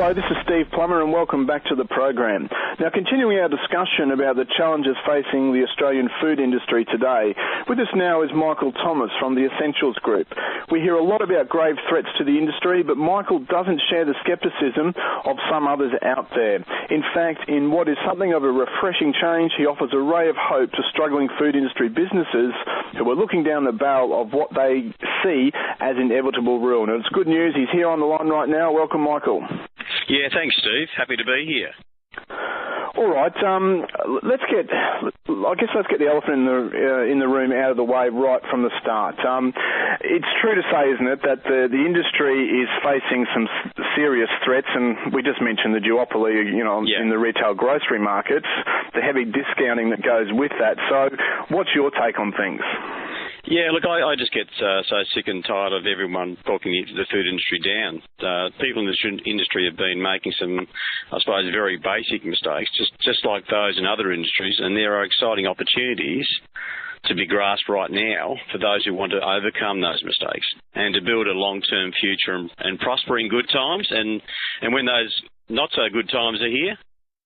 Hello, this is Steve Plummer and welcome back to the program. Now, continuing our discussion about the challenges facing the Australian food industry today, with us now is Michael Thomas from the Essentials Group. We hear a lot about grave threats to the industry, but Michael doesn't share the scepticism of some others out there. In fact, in what is something of a refreshing change, he offers a ray of hope to struggling food industry businesses who are looking down the barrel of what they see as inevitable ruin. And it's good news. He's here on the line right now. Welcome, Michael. Yeah, thanks, Steve. Happy to be here. All right. Let's get the elephant in the room out of the way right from the start. It's true to say, isn't it, that the industry is facing some serious threats, and we just mentioned the duopoly, in the retail grocery markets, the heavy discounting that goes with that. So, what's your take on things? Yeah, look, I just get so sick and tired of everyone talking the food industry down. People in this industry have been making some, I suppose, very basic mistakes, just like those in other industries, and there are exciting opportunities to be grasped right now for those who want to overcome those mistakes and to build a long-term future and prosper in good times. And when those not so good times are here,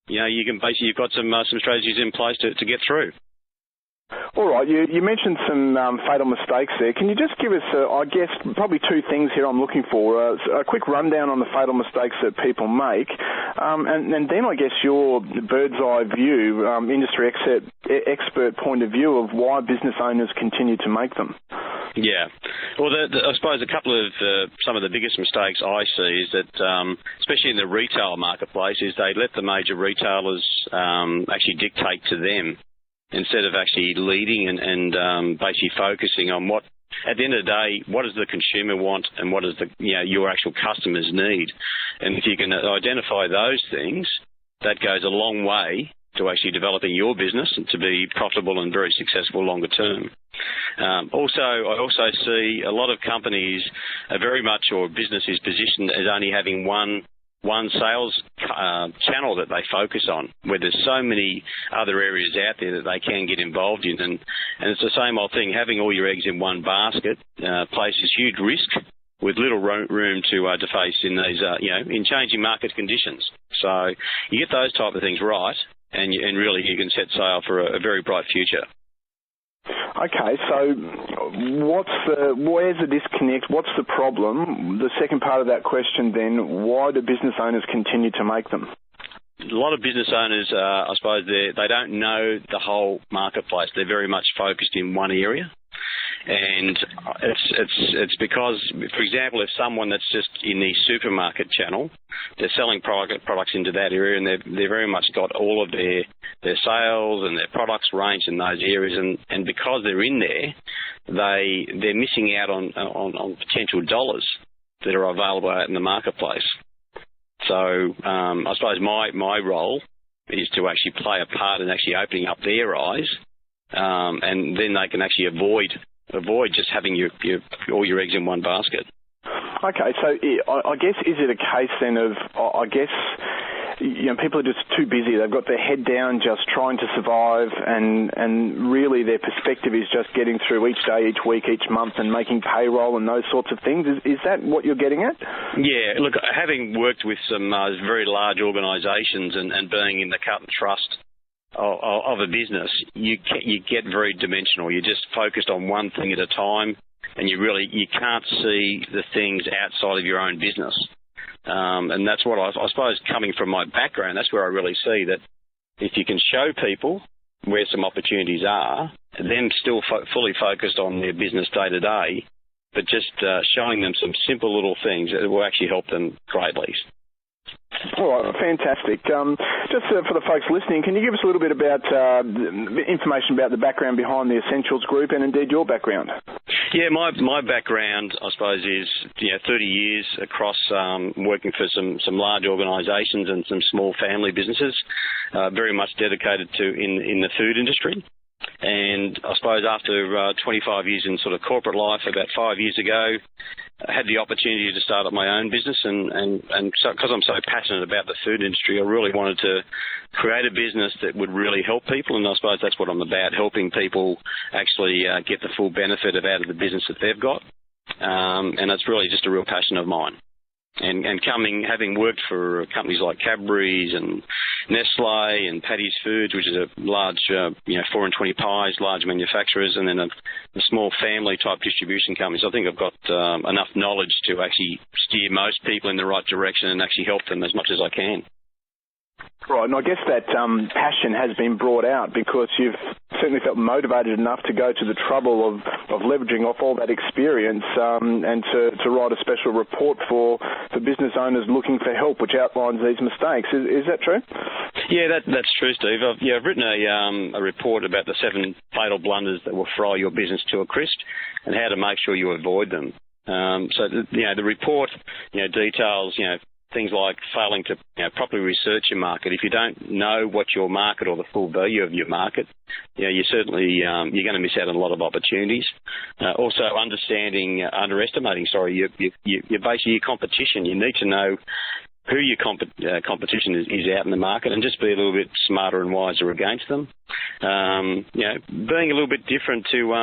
you've got some strategies in place to get through. All right, you mentioned some fatal mistakes there. Can you just give us, probably two things here I'm looking for. A quick rundown on the fatal mistakes that people make, and then I guess your bird's eye view, industry expert point of view of why business owners continue to make them. Yeah. Well, I suppose a couple of some of the biggest mistakes I see is that, especially in the retail marketplace, is they let the major retailers actually dictate to them, instead of actually leading and basically focusing on what, at the end of the day, what does the consumer want and what does your actual customers need. And if you can identify those things, that goes a long way to actually developing your business and to be profitable and very successful longer term. I also see a lot of companies are very much, or business is positioned as only having one sales channel that they focus on, where there's so many other areas out there that they can get involved in. And it's the same old thing, having all your eggs in one basket places huge risk with little room to face in these, in changing market conditions. So you get those type of things right, and really you can set sail for a very bright future. Okay, so where's the disconnect? What's the problem? The second part of that question then, why do business owners continue to make them? A lot of business owners, I suppose, they don't know the whole marketplace. They're very much focused in one area. And it's because, for example, if someone that's just in the supermarket channel, they're selling products into that area, and they've very much got all of their sales and their products ranged in those areas, and because they're in there, they're missing out on potential dollars that are available out in the marketplace. So I suppose my role is to actually play a part in actually opening up their eyes, and then they can actually avoid just having all your eggs in one basket. Okay, so I guess, is it a case then of, people are just too busy. They've got their head down just trying to survive, and really their perspective is just getting through each day, each week, each month, and making payroll and those sorts of things. Is that what you're getting at? Yeah, look, having worked with some very large organisations and being in the cut and thrust of a business, you get very dimensional. You're just focused on one thing at a time, and you can't see the things outside of your own business. And that's what I suppose, coming from my background, that's where I really see that if you can show people where some opportunities are, them still fully focused on their business day to day, but just showing them some simple little things that will actually help them greatly. All right, fantastic. Just for the folks listening, can you give us a little bit about information about the background behind the Essentials Group and indeed your background? Yeah, my background, I suppose, is 30 years across working for some large organisations and some small family businesses, very much dedicated to in the food industry. And I suppose after 25 years in sort of corporate life, about 5 years ago, I had the opportunity to start up my own business, and so, because I'm so passionate about the food industry, I really wanted to create a business that would really help people, and I suppose that's what I'm about, helping people actually get the full benefit out of the business that they've got, and it's really just a real passion of mine. And having worked for companies like Cadbury's and Nestle and Paddy's Foods, which is a large, 4 and 20 pies, large manufacturers, and then a small family-type distribution companies, I think I've got enough knowledge to actually steer most people in the right direction and actually help them as much as I can. Right, and I guess that passion has been brought out because you've certainly felt motivated enough to go to the trouble of leveraging off all that experience and to write a special report for business owners looking for help, which outlines these mistakes. Is that true? Yeah, that's true, Steve. I've written a report about the 7 fatal blunders that will fry your business to a crisp and how to make sure you avoid them. The report, details, things like failing to properly research your market. If you don't know what your market or the full value of your market, you're going to miss out on a lot of opportunities. Also, underestimating your competition. You need to know who your competition is out in the market and just be a little bit smarter and wiser against them. Being a little bit different to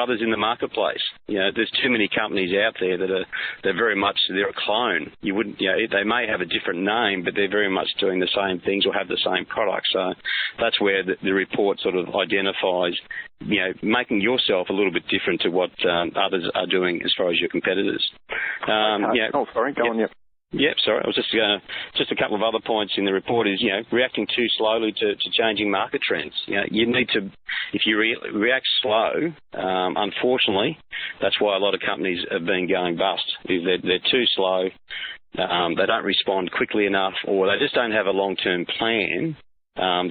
others in the marketplace. There's too many companies out there they're very much, they're a clone. You wouldn't, they may have a different name, but they're very much doing the same things or have the same products. So that's where the report sort of identifies, making yourself a little bit different to what others are doing as far as your competitors. Go on, yep. Yep, sorry. I was just a couple of other points in the report is, reacting too slowly to changing market trends. You need to, if you react slow, unfortunately, that's why a lot of companies have been going bust. They're too slow, they don't respond quickly enough, or they just don't have a long-term plan.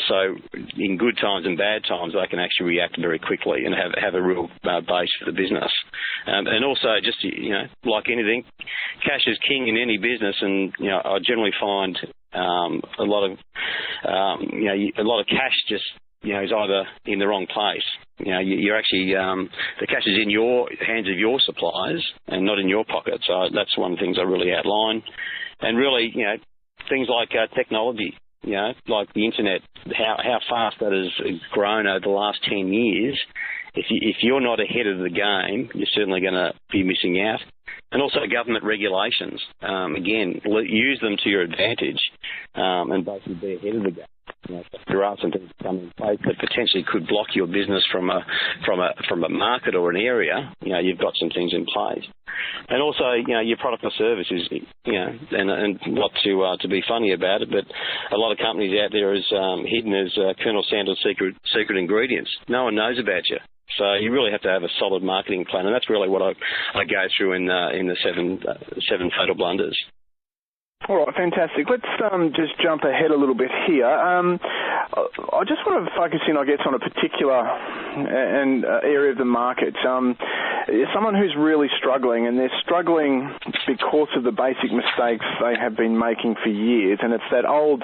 So in good times and bad times, they can actually react very quickly and have a real base for the business. And also, just like anything, cash is king in any business. And I generally find a lot of cash just is either in the wrong place. You're actually the cash is in your hands of your suppliers and not in your pocket. So that's one of the things I really outline. And really, things like technology. Like the internet, how fast that has grown over the last 10 years. If you're not ahead of the game, you're certainly going to be missing out. And also government regulations. Again, use them to your advantage and basically be ahead of the game. There are some things coming in place that potentially could block your business from a market or an area. You've got some things in place. And also, your product or service is, and not to be funny about it, but a lot of companies out there is hidden as Colonel Sanders' secret ingredients. No one knows about you. So you really have to have a solid marketing plan, and that's really what I go through in the seven fatal blunders. All right, fantastic. Let's just jump ahead a little bit here. I just want to focus in, I guess, on a particular area of the market. Someone who's really struggling, and they're struggling because of the basic mistakes they have been making for years, and it's that old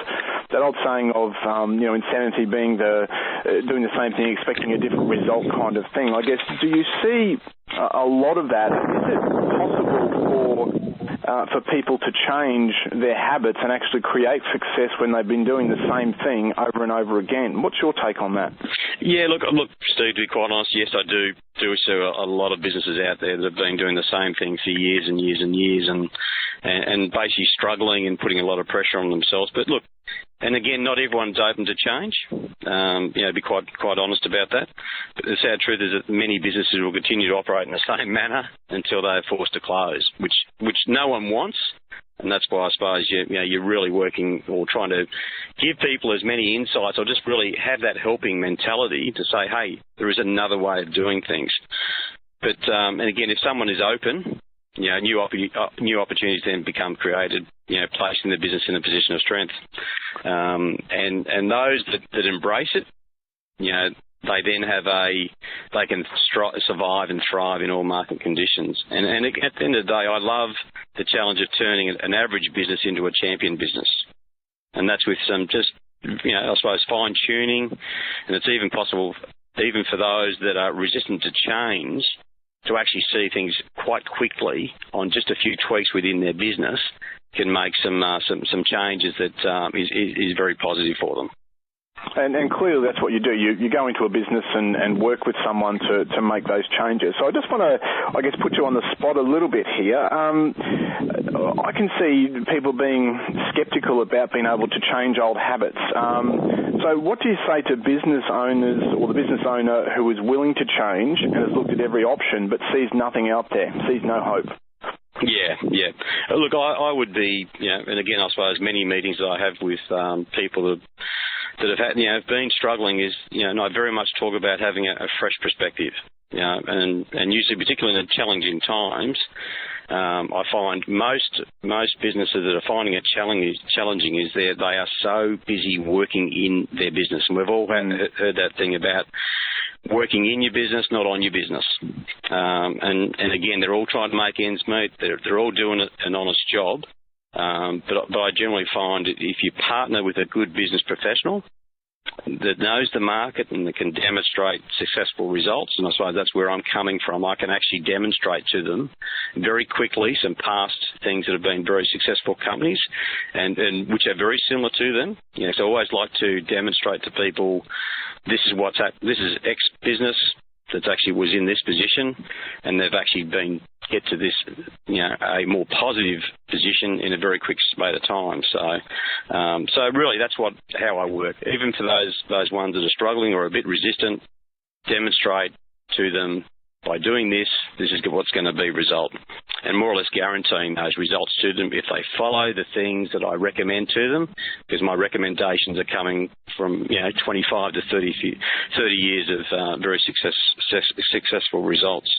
saying of insanity being doing the same thing, expecting a different result kind of thing. I guess, do you see a lot of that? Is it possible for people to change their habits and actually create success when they've been doing the same thing over and over again? What's your take on that? Yeah, look, Steve, to be quite honest, yes, I do see a lot of businesses out there that have been doing the same thing for years and years and years and basically struggling and putting a lot of pressure on themselves. But look, and again, not everyone's open to change. Be quite honest about that. But the sad truth is that many businesses will continue to operate in the same manner until they are forced to close, which no one wants. And that's why I suppose you're really working or trying to give people as many insights or just really have that helping mentality to say, hey, there is another way of doing things. But and again, if someone is open, new opportunities then become created, placing the business in a position of strength. And those that embrace it, they then they can survive and thrive in all market conditions. And at the end of the day, I love the challenge of turning an average business into a champion business. And that's with some just, I suppose, fine-tuning. And it's even possible, even for those that are resistant to change, to actually see things quite quickly on just a few tweaks within their business can make some changes that is very positive for them. And clearly that's what you do. You go into a business and work with someone to make those changes. So I just want to, I guess, put you on the spot a little bit here. I can see people being sceptical about being able to change old habits. So what do you say to business owners or the business owner who is willing to change and has looked at every option but sees nothing out there, sees no hope? Yeah. Look, I would be, and again, I suppose many meetings that I have with people that have had, been struggling is, and I very much talk about having a fresh perspective, and usually, particularly in the challenging times, I find most businesses that are finding it challenging is they are so busy working in their business, and we've all heard that thing about working in your business, not on your business. And again, they're all trying to make ends meet. They're all doing an honest job. But I generally find if you partner with a good business professional that knows the market and that can demonstrate successful results, and I suppose that's where I'm coming from. I can actually demonstrate to them very quickly some past things that have been very successful companies and which are very similar to them. So I always like to demonstrate to people this is X business that actually was in this position, and they've actually get to this, a more positive position in a very quick spate of time. So really, that's how I work. Even for those ones that are struggling or a bit resistant, demonstrate to them by doing this is what's going to be result, and more or less guaranteeing those results to them if they follow the things that I recommend to them, because my recommendations are coming from 25 to 30 years of very successful results.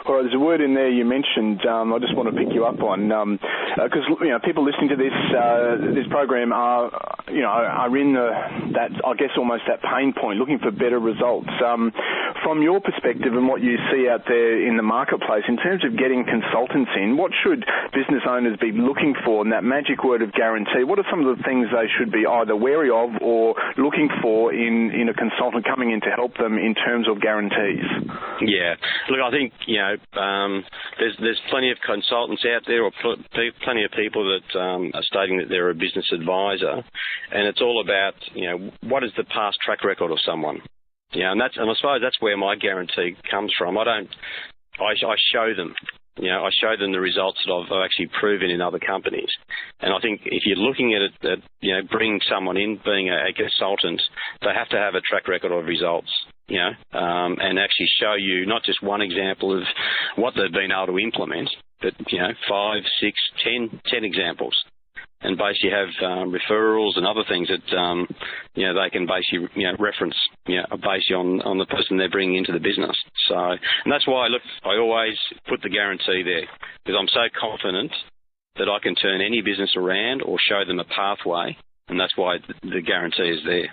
All right, there's a word in there you mentioned. I just want to pick you up on because people listening to this program are in that, I guess, almost that pain point, looking for better results. From your perspective and what you see out there in the marketplace, in terms of getting consultants in, what should business owners be looking for in that magic word of guarantee? What are some of the things they should be either wary of or looking for in a consultant coming in to help them in terms of guarantees? Yeah, look, I think there's plenty of consultants out there, or plenty of people that are stating that they're a business advisor, and it's all about what is the past track record of someone. And I suppose that's where my guarantee comes from. I show them. I show them the results that I've actually proven in other companies. And I think if you're looking at it, bringing someone in, being a consultant, they have to have a track record of results, and actually show you not just one example of what they've been able to implement, but, 5, 6, 10 examples. And basically have referrals and other things that they can basically reference basically on the person they're bringing into the business. So, and that's why I always put the guarantee there, because I'm so confident that I can turn any business around or show them a pathway, and that's why the guarantee is there.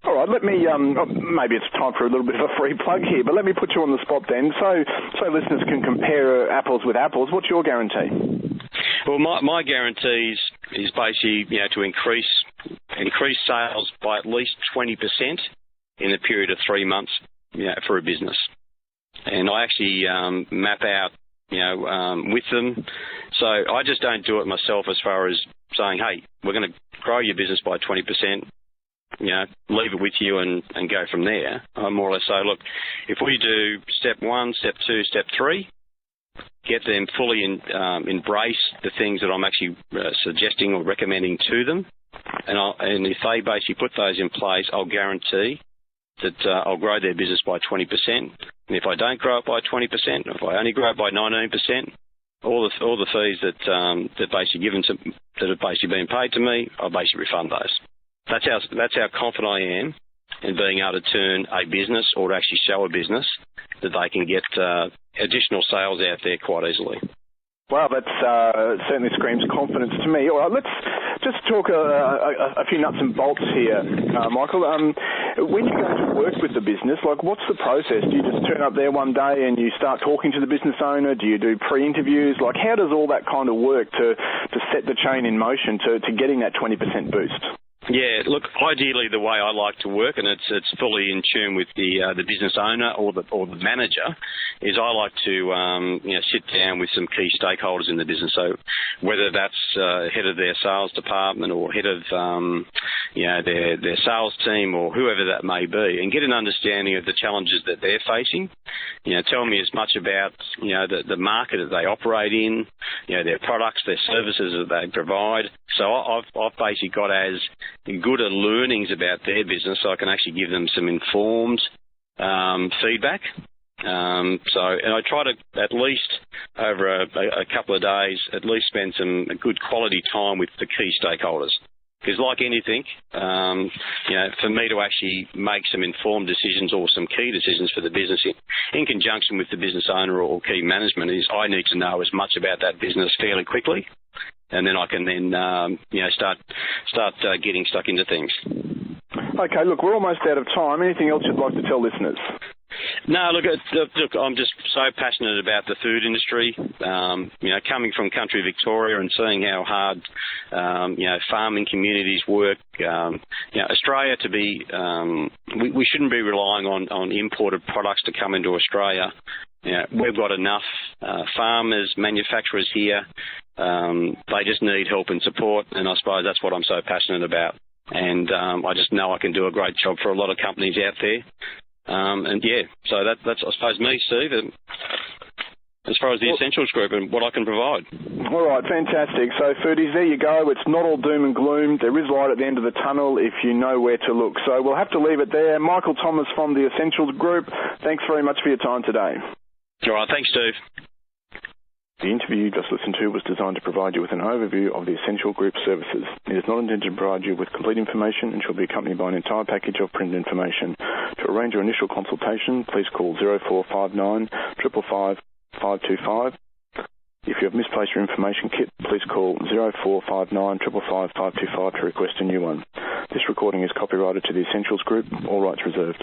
All right, let me, maybe it's time for a little bit of a free plug here, but let me put you on the spot then, so listeners can compare apples with apples. What's your guarantee? Well, my guarantee is basically, to increase sales by at least 20% in a period of 3 months, for a business. And I actually map out, with them. So I just don't do it myself as far as saying, hey, we're going to grow your business by 20%. Leave it with you and go from there. I more or less say, look, if we do step 1, step 2, step 3, get them fully embrace the things that I'm actually suggesting or recommending to them, and if they basically put those in place, I'll guarantee that I'll grow their business by 20%. And if I don't grow it by 20%, if I only grow it by 19%, all the fees that basically given to that have basically been paid to me, I'll basically refund those. That's how confident I am in being able to turn a business or to actually show a business that they can get additional sales out there quite easily. Wow, that certainly screams confidence to me. All right, let's just talk a few nuts and bolts here, Michael. When you go to work with the business, what's the process? Do you just turn up there one day and you start talking to the business owner? Do you do pre-interviews? How does all that kind of work to set the chain in motion to getting that 20% boost? Yeah, look, ideally the way I like to work, and it's fully in tune with the business owner or the manager, is I like to sit down with some key stakeholders in the business. So whether that's head of their sales department or head of their sales team or whoever that may be, and get an understanding of the challenges that they're facing. Tell me as much about the market that they operate in, their products, their services that they provide. So I've basically got as good a learnings about their business, so I can actually give them some informed feedback. And I try to at least over a couple of days at least spend some good quality time with the key stakeholders. Because like anything, for me to actually make some informed decisions or some key decisions for the business in conjunction with the business owner or key management, is I need to know as much about that business fairly quickly, and then I can start getting stuck into things. Okay, look, we're almost out of time. Anything else you'd like to tell listeners? No, look, I'm just so passionate about the food industry. Coming from country Victoria and seeing how hard, farming communities work. Australia to be, we shouldn't be relying on imported products to come into Australia. We've got enough farmers, manufacturers here. They just need help and support, and I suppose that's what I'm so passionate about. And I just know I can do a great job for a lot of companies out there. So that's I suppose me, Steve, as far as the Essentials Group and what I can provide. All right, fantastic. So, foodies, there you go. It's not all doom and gloom. There is light at the end of the tunnel if you know where to look. So we'll have to leave it there. Michael Thomas from the Essentials Group, thanks very much for your time today. All right, thanks, Steve. The interview you just listened to was designed to provide you with an overview of the Essential Group services. It is not intended to provide you with complete information and shall be accompanied by an entire package of printed information. To arrange your initial consultation, please call 0459 555 525. If you have misplaced your information kit, please call 0459 555 525 to request a new one. This recording is copyrighted to the Essentials Group, all rights reserved.